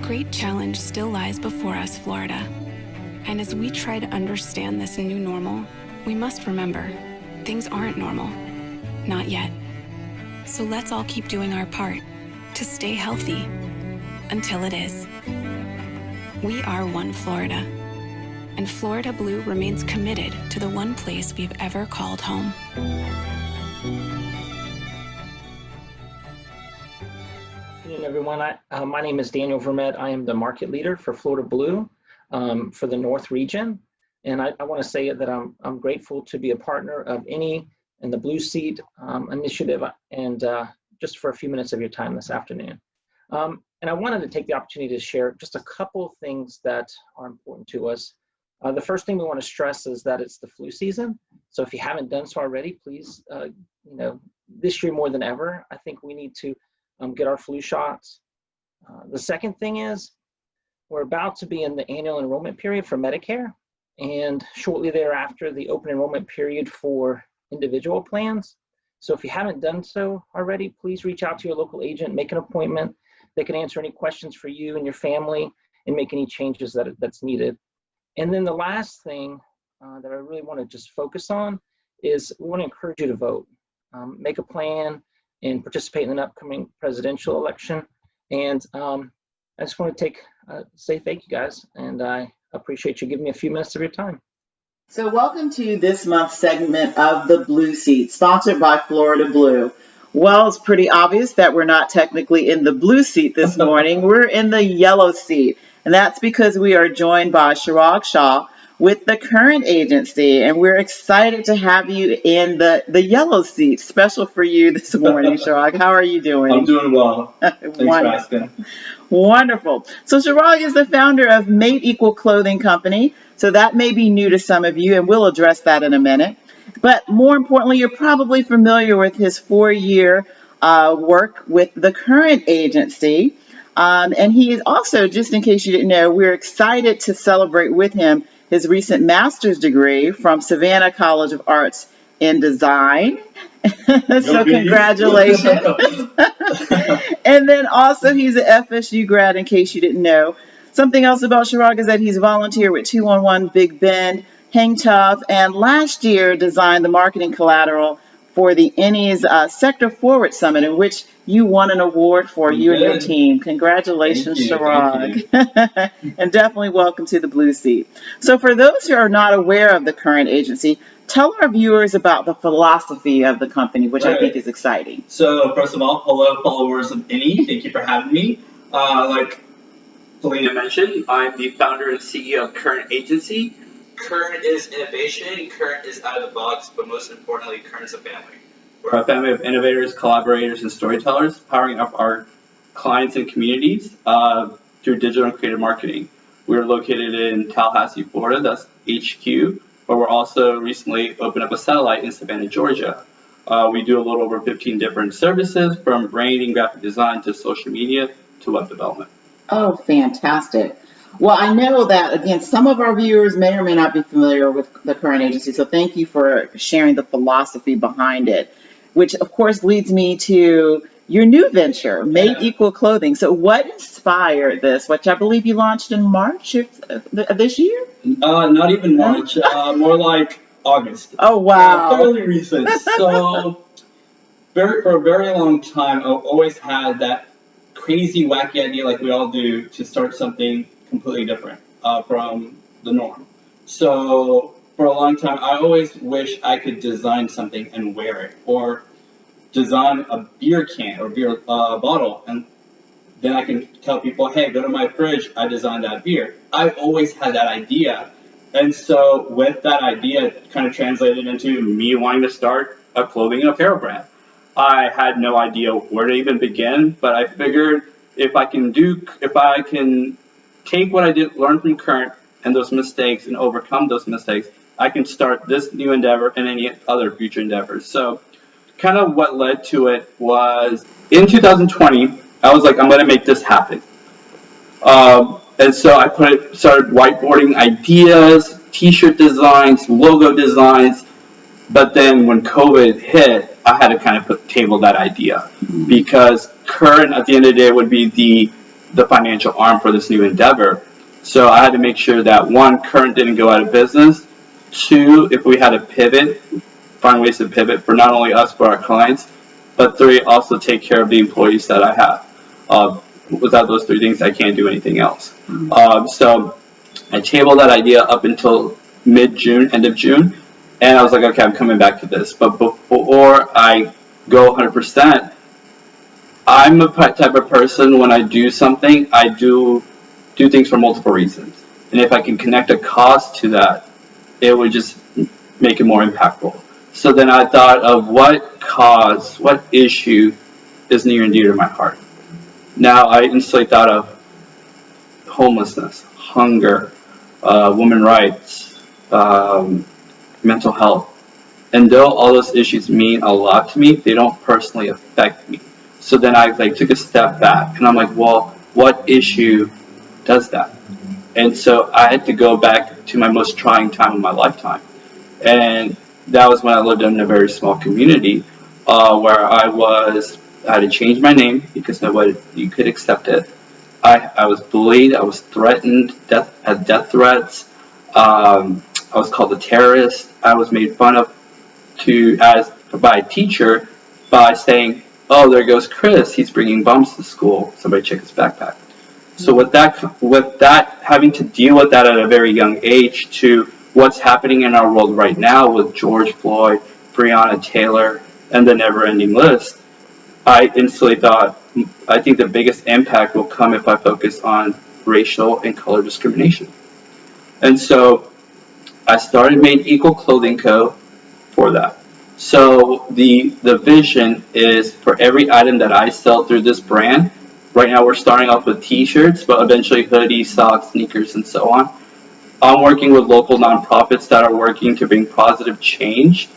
great challenge still lies before us, Florida. And as we try to understand this new normal, we must remember, things aren't normal. Not yet. So let's all keep doing our part to stay healthy until it is. We are One Florida, and Florida Blue remains committed to the one place we've ever called home. Good evening, everyone. My name is Daniel Vermette. I am the market leader for Florida Blue for the North region. And I want to say that I'm grateful to be a partner of any in the Blue Seat initiative, and just for a few minutes of your time this afternoon. And I wanted to take the opportunity to share just a couple of things that are important to us. The first thing we want to stress is that it's the flu season. So if you haven't done so already, please, this year more than ever, I think we need to get our flu shots. The second thing is we're about to be in the annual enrollment period for Medicare, and shortly thereafter, the open enrollment period for individual plans. So if you haven't done so already, please reach out to your local agent, make an appointment. They can answer any questions for you and your family and make any changes that's needed. And then the last thing that I really want to just focus on is we want to encourage you to vote. Make a plan and participate in an upcoming presidential election. And I just want to say thank you guys, and I appreciate you giving me a few minutes of your time. So welcome to this month's segment of the Blue Seat, sponsored by Florida Blue. Well, it's pretty obvious that we're not technically in the blue seat this morning. We're in the yellow seat, and that's because we are joined by Chirag Shah with the current agency, and we're excited to have you in the yellow seat, special for you this morning, Chirag. How are you doing? I'm doing well. Thanks for asking. Wonderful. So Chirag is the founder of Mate Equal Clothing Company, so that may be new to some of you, and we'll address that in a minute. But more importantly, you're probably familiar with his 4-year work with the current agency. And he is also, just in case you didn't know, we're excited to celebrate with him his recent master's degree from Savannah College of Arts in Design. So congratulations. And then also he's an FSU grad, in case you didn't know. Something else about Chirag is that he's volunteered with 211 Big Bend, Hang Tough, and last year designed the marketing collateral for the Ennie's Sector Forward Summit, in which you won an award for you and your team. Congratulations, Chirag. And definitely welcome to the Blue Seat. So for those who are not aware of the current agency, tell our viewers about the philosophy of the company, which I think is exciting. So first of all, hello followers of Ennie. Thank you for having me. Like Felina mentioned, I'm the founder and CEO of Current Agency. Current is innovation, Current is out of the box, but most importantly, Current is a family. We're a family of innovators, collaborators, and storytellers, powering up our clients and communities through digital and creative marketing. We're located in Tallahassee, Florida, that's HQ, but we're also recently opened up a satellite in Savannah, Georgia. We do a little over 15 different services, from branding, graphic design, to social media, to web development. Oh, fantastic. Well, I know that, again, some of our viewers may or may not be familiar with the current agency, so thank you for sharing the philosophy behind it, which, of course, leads me to your new venture, Mate Equal Clothing. So what inspired this, which I believe you launched in March of this year? Not even March, more like August. Oh, wow. Fairly recent. So for a very long time, I've always had that crazy, wacky idea, like we all do, to start something completely different from the norm. So for a long time, I always wish I could design something and wear it, or design a beer can or beer bottle, and then I can tell people, hey, go to my fridge, I designed that beer. I always had that idea. And so with that idea, it kind of translated into me wanting to start a clothing and apparel brand. I had no idea where to even begin, but I figured if I can take what I did, learn from Current and those mistakes, and overcome those mistakes, I can start this new endeavor and any other future endeavors. So kind of what led to it was in 2020, I was like, I'm going to make this happen. And so I started whiteboarding ideas, t-shirt designs, logo designs. But then when COVID hit, I had to kind of table that idea, because Current at the end of the day would be the the financial arm for this new endeavor. So I had to make sure that one, current didn't go out of business. Two, if we had to pivot, find ways to pivot for not only us but our clients. But three, also take care of the employees that I have. Without those three things, I can't do anything else. So I tabled that idea up until mid-June, end of June, and I was like, okay, I'm coming back to this. But before I go 100%, I'm a type of person, when I do something, I do things for multiple reasons. And if I can connect a cause to that, it would just make it more impactful. So then I thought of what cause, what issue is near and dear to my heart. Now I instantly thought of homelessness, hunger, women's rights, mental health. And though all those issues mean a lot to me, they don't personally affect me. So then I took a step back, and I'm like, well, what issue does that? And so I had to go back to my most trying time of my lifetime. And that was when I lived in a very small community, where I had to change my name because nobody could accept it. I was bullied, I was threatened, had death threats, I was called a terrorist, I was made fun of by a teacher by saying, oh, there goes Chris, he's bringing bombs to school, somebody check his backpack. So with that, having to deal with that at a very young age, to what's happening in our world right now with George Floyd, Breonna Taylor, and the never-ending list, I instantly thought, I think the biggest impact will come if I focus on racial and color discrimination. And so I started Made Equal Clothing Co. for that. So the vision is, for every item that I sell through this brand, right now we're starting off with t-shirts, but eventually hoodies, socks, sneakers, and so on. I'm working with local nonprofits that are working to bring positive change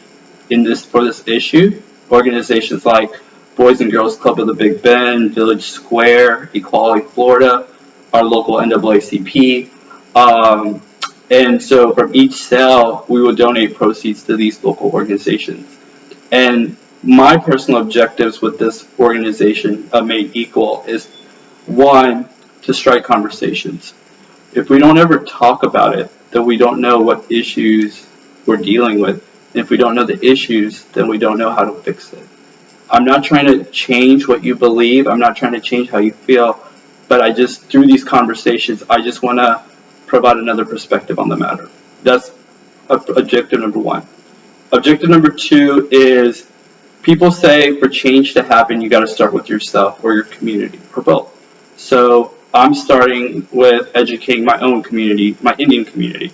for this issue. Organizations like Boys and Girls Club of the Big Bend, Village Square, Equality Florida, our local NAACP. And so from each sale, we will donate proceeds to these local organizations. And my personal objectives with this organization, Made Equal, is one, to strike conversations. If we don't ever talk about it, then we don't know what issues we're dealing with. And if we don't know the issues, then we don't know how to fix it. I'm not trying to change what you believe. I'm not trying to change how you feel. But through these conversations, I just want to provide another perspective on the matter. That's objective number one. Objective number two is, people say for change to happen, you got to start with yourself or your community, or both. So I'm starting with educating my own community, my Indian community.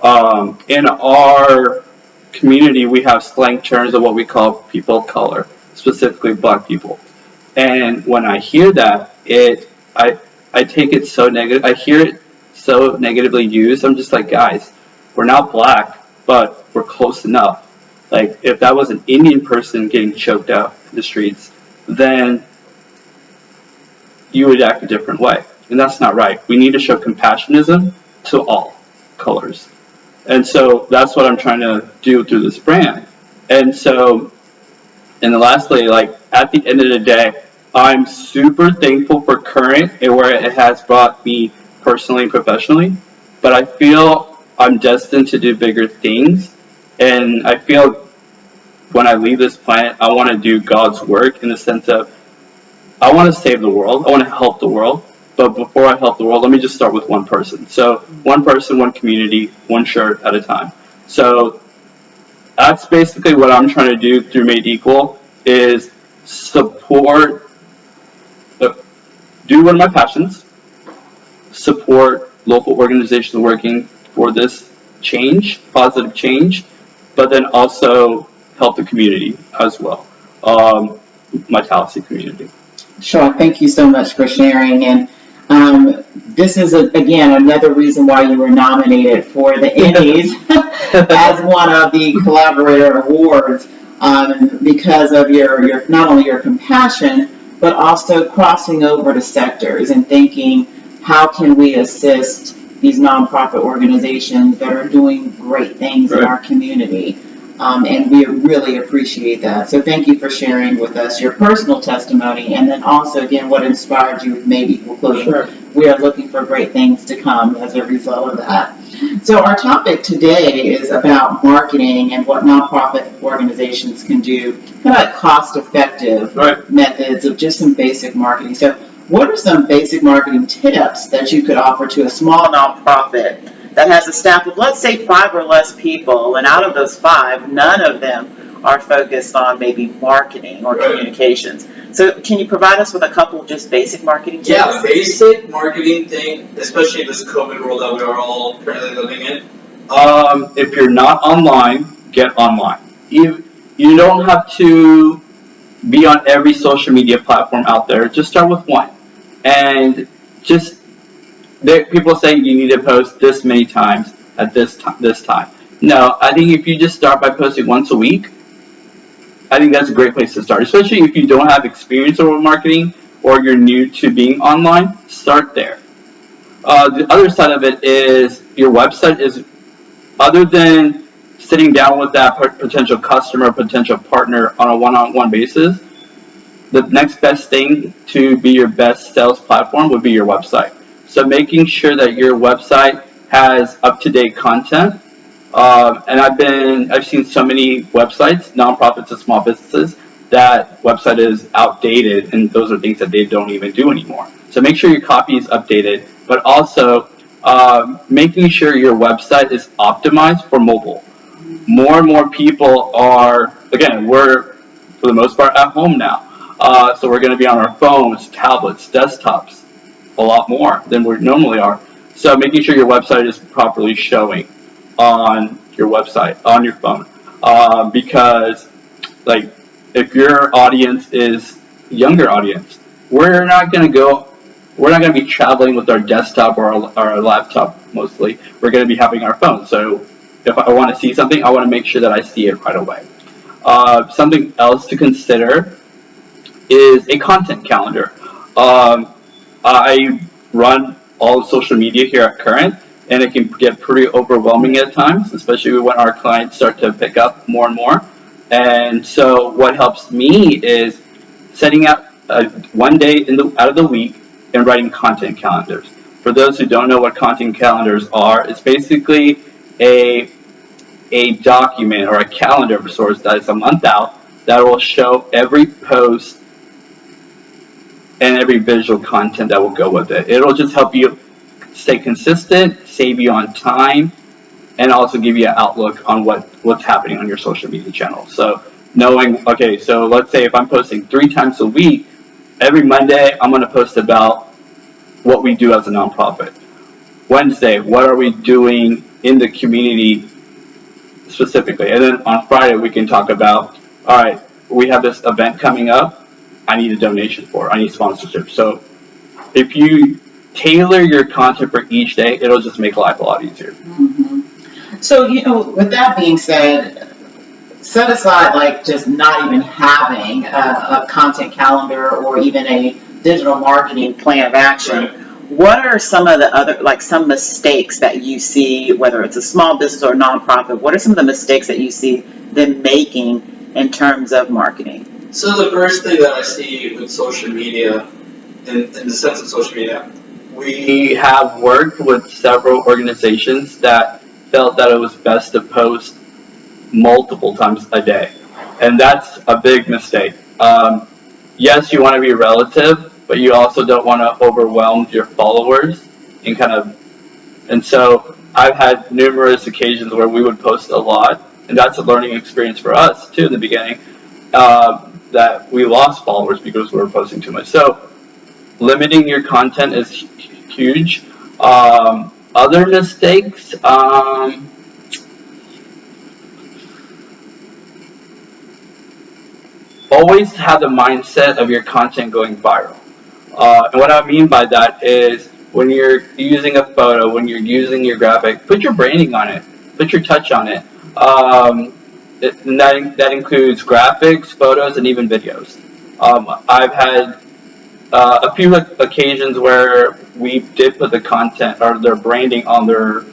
In our community, we have slang terms of what we call people of color, specifically Black people. And when I hear that, I take it so negative. I hear it so negatively used. I'm just like, guys, we're not Black, but we're close enough. Like, if that was an Indian person getting choked out in the streets, then you would act a different way. And that's not right. We need to show compassionism to all colors. And so that's what I'm trying to do through this brand. And so, and lastly, at the end of the day, I'm super thankful for Current and where it has brought me personally and professionally. But I feel I'm destined to do bigger things. And I feel when I leave this planet, I want to do God's work in the sense of, I want to save the world. I want to help the world. But before I help the world, let me just start with one person. So one person, one community, one shirt at a time. So that's basically what I'm trying to do through Made Equal, is support, do one of my passions, support local organizations working for this change, positive change, but then also help the community as well, my Tallahassee community. Sure. Thank you so much for sharing. And this is, again, another reason why you were nominated for the Emmys as one of the Collaborator Awards, because of your not only your compassion, but also crossing over to sectors and thinking, how can we assist these nonprofit organizations that are doing great things in our community? And we really appreciate that. So thank you for sharing with us your personal testimony, and then also, again, what inspired you with Made Equal Clothing. Sure. We are looking for great things to come as a result of that. So our topic today is about marketing and what nonprofit organizations can do, kind of like cost-effective methods of just some basic marketing. So what are some basic marketing tips that you could offer to a small nonprofit that has a staff of, let's say, 5 or less people, and out of those 5, none of them are focused on maybe marketing or communications? So can you provide us with a couple of just basic marketing tips? Yeah, basic marketing thing, especially in this COVID world that we are all currently living in. If you're not online, get online. You don't have to be on every social media platform out there. Just start with one. And just, people say you need to post this many times at this time. No, I think if you just start by posting once a week, I think that's a great place to start, especially if you don't have experience over marketing or you're new to being online. Start there. The other side of it is your website is, other than sitting down with that potential customer, potential partner on a one-on-one basis, the next best thing to be your best sales platform would be your website. So making sure that your website has up-to-date content. And I've seen so many websites, nonprofits and small businesses, that website is outdated, and those are things that they don't even do anymore. So make sure your copy is updated, but also making sure your website is optimized for mobile. More and more people are, again, we're for the most part at home now. So we're going to be on our phones, tablets, desktops, a lot more than we normally are. So making sure your website is properly showing on your website, on your phone. Because, like, if your audience is younger audience, we're not going to be traveling with our desktop or our laptop mostly. We're going to be having our phone. So if I want to see something, I want to make sure that I see it right away. Something else to consider is a content calendar. I run all of social media here at Current, and it can get pretty overwhelming at times, especially when our clients start to pick up more and more. And so what helps me is setting out one day out of the week and writing content calendars. For those who don't know what content calendars are, it's basically a document or a calendar of sorts that is a month out that will show every post and every visual content that will go with it. It'll just help you stay consistent, save you on time, and also give you an outlook on what's happening on your social media channel. So knowing, okay, so let's say if I'm posting 3 times a week, every Monday I'm going to post about what we do as a nonprofit. Wednesday, what are we doing in the community specifically? And then on Friday we can talk about, all right, we have this event coming up, I need a donation for it, I need sponsorship. So if you tailor your content for each day, it'll just make life a lot easier. Mm-hmm. So, with that being said, set aside like just not even having a content calendar or even a digital marketing plan of action. Right. What are some of the other, like some mistakes that you see, whether it's a small business or a nonprofit, what are some of the mistakes that you see them making in terms of marketing? So the first thing that I see with social media, in the sense of social media, we have worked with several organizations that felt that it was best to post multiple times a day. And that's a big mistake. Yes, you want to be relative, but you also don't want to overwhelm your followers and so I've had numerous occasions where we would post a lot, and that's a learning experience for us too in the beginning, that we lost followers because we were posting too much. So limiting your content is huge. Other mistakes, always have the mindset of your content going viral. And what I mean by that is when you're using a photo, when you're using your graphic, put your branding on it, put your touch on it. And that includes graphics, photos, and even videos. I've had a few occasions where we did put the content or their branding on their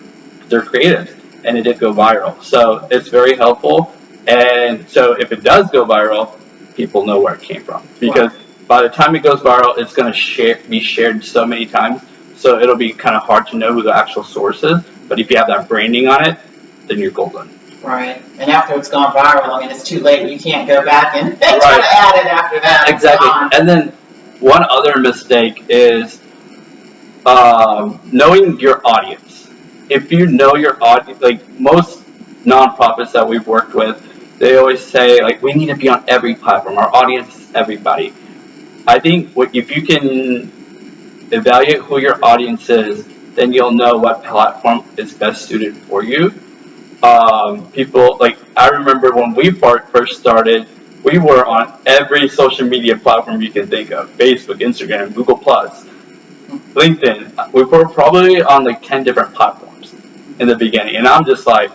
creative, and it did go viral. So it's very helpful And so if it does go viral, people know where it came from. Because by the time it goes viral, it's going to be shared so many times. So it'll be kind of hard to know who the actual source is. But if you have that branding on it, then you're golden. Right. And after it's gone viral, I mean, it's too late. You can't go back and try to add it after that. Exactly. And then one other mistake is knowing your audience. If you know your audience, like most nonprofits that we've worked with, they always say, like, we need to be on every platform. Our audience is everybody. I think if you can evaluate who your audience is, then you'll know what platform is best suited for you. People, like, I remember when we first started, we were on every social media platform you can think of: Facebook, Instagram, Google+, LinkedIn. We were probably on like 10 different platforms in the beginning. And I'm just like,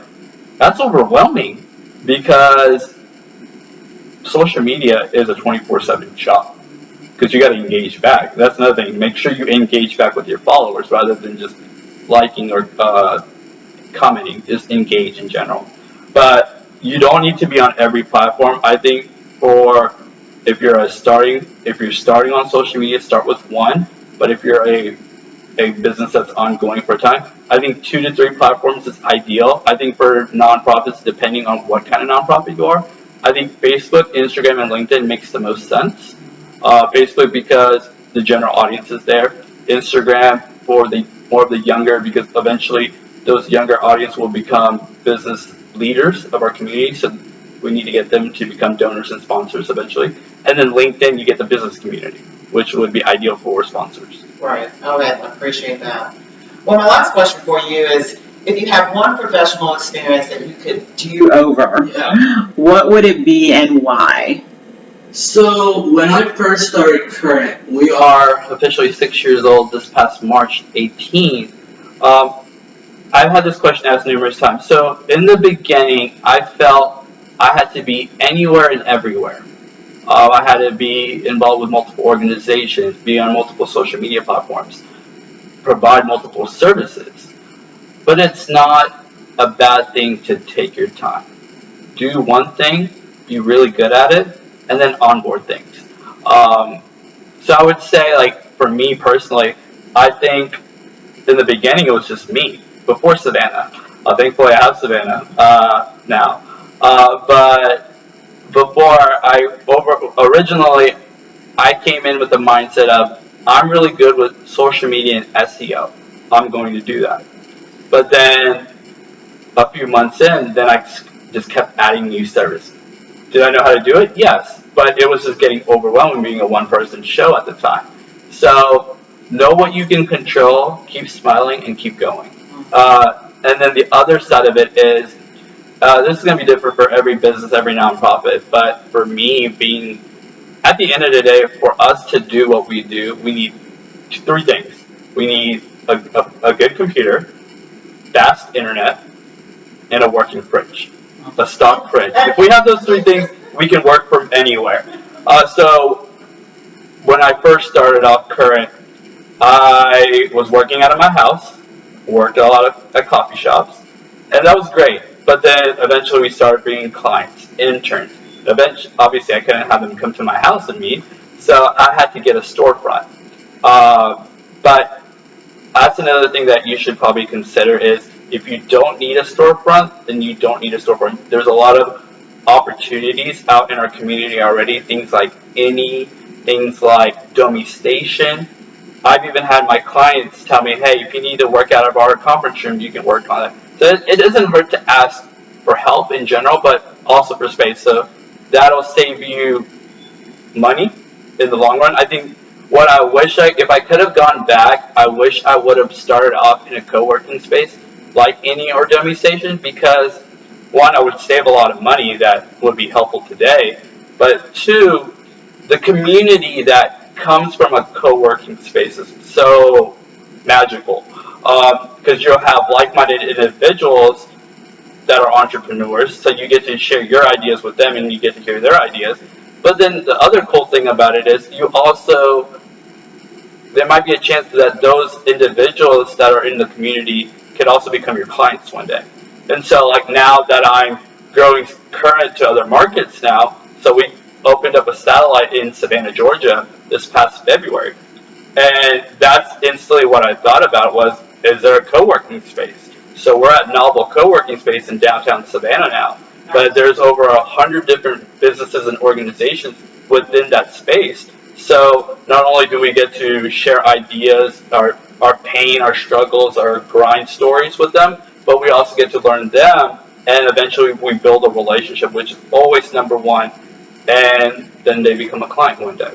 that's overwhelming, because social media is a 24/7 job, because you got to engage back. That's another thing. Make sure you engage back with your followers rather than just liking or commenting. Just engage in general. But you don't need to be on every platform. I think if you're starting on social media, start with one. But if you're a business that's ongoing for a time, I think 2 to 3 platforms is ideal. I think for nonprofits, depending on what kind of nonprofit you are, I think Facebook, Instagram, and LinkedIn makes the most sense. Facebook because the general audience is there. Instagram for the more of the younger, because eventually those younger audience will become business leaders of our community. So we need to get them to become donors and sponsors eventually. And then LinkedIn, you get the business community, which would be ideal for sponsors. Right. Okay, I appreciate that. Well, my last question for you is, if you have one professional experience that you could do over, what would it be and why? So when I first started Current, we are officially 6 years old this past March 18th. I've had this question asked numerous times. So in the beginning, I felt I had to be anywhere and everywhere. I had to be involved with multiple organizations, be on multiple social media platforms, provide multiple services. But it's not a bad thing to take your time. Do one thing, be really good at it, and then onboard things. So I would say, like, for me personally, I think in the beginning it was just me before Savannah. Thankfully I have Savannah now. But before originally I came in with the mindset of, I'm really good with social media and SEO. I'm going to do that. But then a few months in, then I just kept adding new services. Did I know how to do it? Yes, but it was just getting overwhelming being a one-person show at the time. So know what you can control, keep smiling, and keep going. And then the other side of it is, this is going to be different for every business, every nonprofit, but for me, being at the end of the day, for us to do what we do, we need 3 things. We need a good computer, fast internet, and a working fridge, a stock fridge. If we have those 3 things, we can work from anywhere. So when I first started off Current, I was working out of my house, worked a lot at coffee shops, and that was great. But then eventually we started bringing clients, interns. Obviously, I couldn't have them come to my house and meet, so I had to get a storefront. But that's another thing that you should probably consider is, if you don't need a storefront, then you don't need a storefront. There's a lot of opportunities out in our community already, things like things like Domi Station. I've even had my clients tell me, hey, if you need to work out of our conference room, you can work on it. So it doesn't hurt to ask for help in general, but also for space. So that'll save you money in the long run. I think what I wish if I could have gone back, I wish I would have started off in a co-working space like any or Domi Station, because 1, I would save a lot of money that would be helpful today, but 2, the community that comes from a co-working space is so magical, because you'll have like-minded individuals that are entrepreneurs, so you get to share your ideas with them and you get to hear their ideas. But then the other cool thing about it is there might be a chance that those individuals that are in the community could also become your clients one day. And so, like, now that I'm growing Current to other markets now. So we opened up a satellite in Savannah, Georgia this past February. And that's instantly what I thought about was, is there a co-working space? So we're at Novel Co-working Space in downtown Savannah now. But there's over 100 different businesses and organizations within that space. So not only do we get to share ideas, our pain, our struggles, our grind stories with them, but we also get to learn them, and eventually we build a relationship, which is always number one, and then they become a client one day.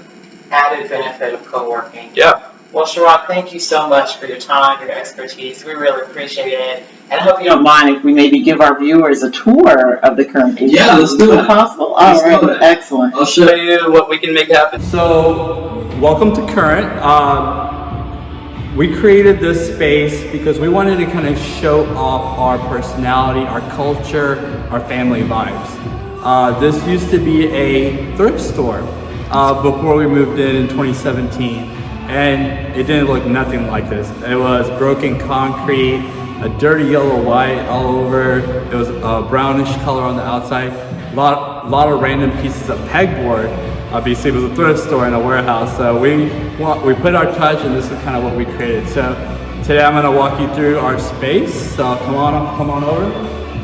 Added benefit of co-working. Yeah. Well, Chirag, thank you so much for your time, your expertise. We really appreciate it. And I hope you don't mind if we maybe give our viewers a tour of the Current agency. Yeah, let's do it. Possible? All right, excellent. I'll show you what we can make happen. So, welcome to Current. We created this space because we wanted to kind of show off our personality, our culture, our family vibes. This used to be a thrift store before we moved in 2017. And it didn't look nothing like this. It was broken concrete, a dirty yellow white all over. It was a brownish color on the outside. A lot of random pieces of pegboard. Obviously, it was a thrift store and a warehouse. So we put our touch, and this is kind of what we created. So today I'm going to walk you through our space. So come on over.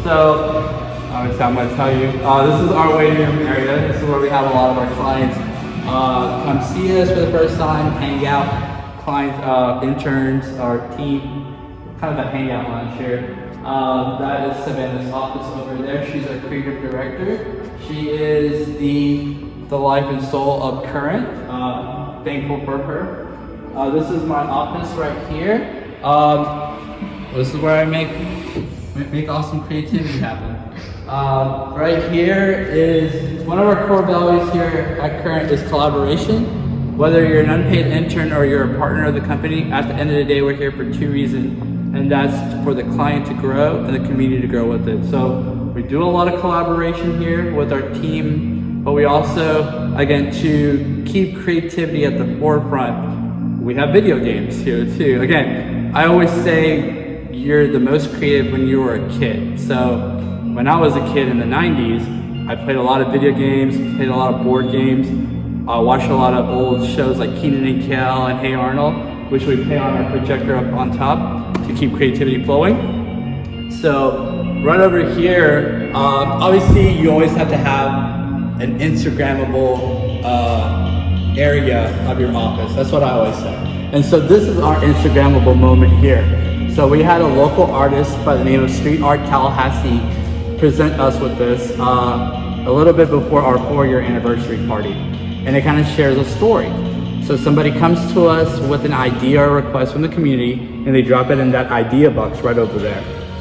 So obviously I'm going to tell you. This is our waiting room area. This is where we have a lot of our clients come see us for the first time, hang out, clients, interns, our team, kind of a hangout lounge here. That is Savannah's office over there. She's our creative director. She is the life and soul of Current. Thankful for her. This is my office right here. This is where I make awesome creativity happen. Right here is one of our core values here at Current is collaboration. Whether you're an unpaid intern or you're a partner of the company, at the end of the day, we're here for two reasons, and that's for the client to grow and the community to grow with it. So we do a lot of collaboration here with our team, but we also, again, to keep creativity at the forefront, we have video games here too. Again, I always say you're the most creative when you were a kid. So when I was a kid in the 90s, I played a lot of video games, played a lot of board games, watched a lot of old shows like Keenan and Kel and Hey Arnold, which we play on our projector up on top to keep creativity flowing. So right over here, obviously you always have to have an Instagrammable area of your office. That's what I always say. And so this is our Instagrammable moment here. So we had a local artist by the name of Street Art Tallahassee present us with this a little bit before our 4-year anniversary party. And it kind of shares a story. So somebody comes to us with an idea or request from the community, and they drop it in that idea box right over there.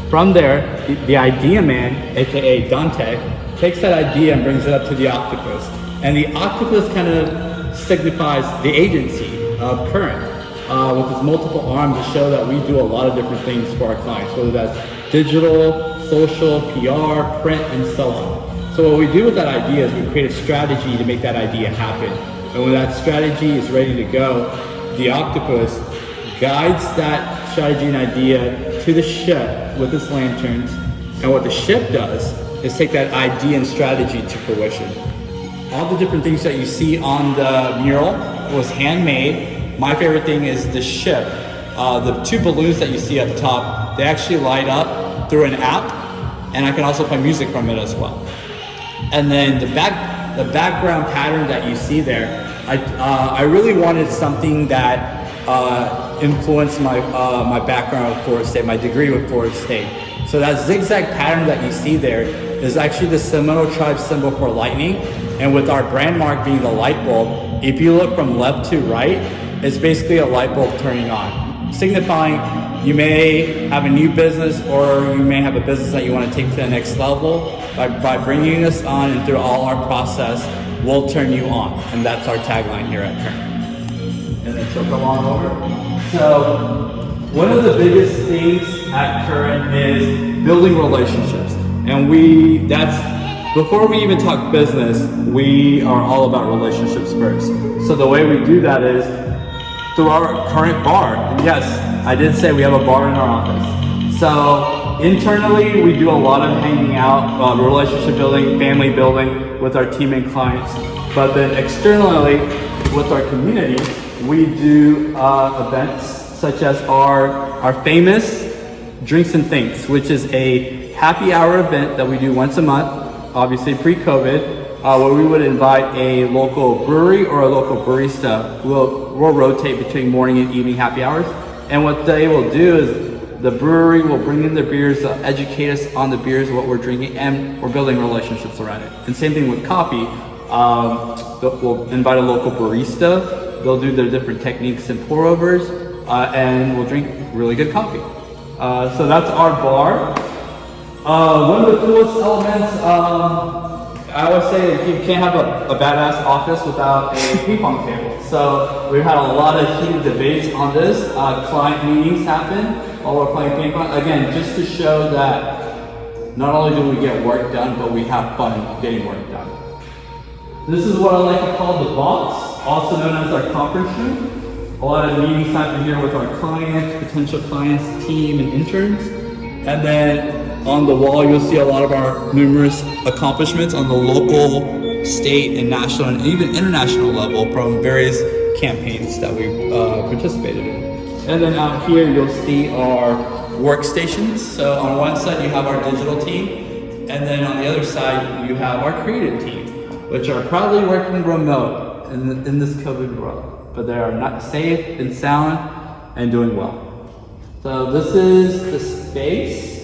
From there, the idea man, AKA Dante, takes that idea and brings it up to the octopus. And the octopus kind of signifies the agency of Current, with its multiple arms to show that we do a lot of different things for our clients, whether that's digital, social, PR, print, and so on. So what we do with that idea is we create a strategy to make that idea happen. And when that strategy is ready to go, the octopus guides that strategy and idea to the ship with its lanterns. And what the ship does is take that idea and strategy to fruition. All the different things that you see on the mural was handmade. My favorite thing is the ship. The 2 balloons that you see up top, they actually light up through an app, and I can also play music from it as well. And then the background pattern that you see there, I really wanted something that influenced my background with Florida State, my degree with Florida State. So that zigzag pattern that you see there is actually the Seminole tribe symbol for lightning, and with our brand mark being the light bulb, if you look from left to right, it's basically a light bulb turning on, signifying you may have a new business or you may have a business that you want to take to the next level. By bringing us on and through all our process, we'll turn you on. And that's our tagline here at Current. And then so come on over. So one of the biggest things at Current is building relationships. And before we even talk business, we are all about relationships first. So the way we do that is through our current bar. And yes, I did say we have a bar in our office. So internally, we do a lot of hanging out, relationship building, family building with our team and clients. But then externally, with our community, we do events such as our famous Drinks and Things, which is a happy hour event that we do once a month, obviously pre-COVID, where we would invite a local brewery or a local barista. We'll rotate between morning and evening happy hours. And what they will do is the brewery will bring in their beers, they'll educate us on the beers, what we're drinking, and we're building relationships around it. And same thing with coffee. We'll invite a local barista. They'll do their different techniques and pour-overs, and we'll drink really good coffee. So that's our bar. One of the coolest elements, I would say you can't have a badass office without a ping pong table. So we've had a lot of heated debates on this. Client meetings happen while we're playing ping pong. Again, just to show that not only do we get work done, but we have fun getting work done. This is what I like to call the box, also known as our conference room. A lot of meetings happen here with our clients, potential clients, team, and interns. And then on the wall, you'll see a lot of our numerous accomplishments on the local, state, and national, and even international level from various campaigns that we participated in. And then out here, you'll see our workstations. So on one side, you have our digital team, and then on the other side, you have our creative team, which are proudly working remote in this COVID world, but they are not safe and sound and doing well. So this is the space.